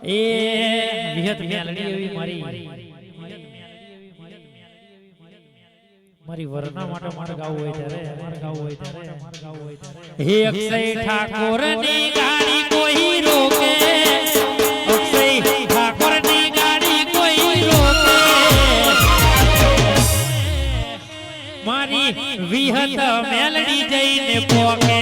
એ વિહત મેલડી એવી મારી વરના માટે મારે ગાવું હોય ત્યારે હે અક્ષય ઠાકોરની ગાડી કોઈ રોકે, અક્ષય ઠાકોરની ગાડી કોઈ રોકે, મારી વિહત મેલડી જઈને પોકે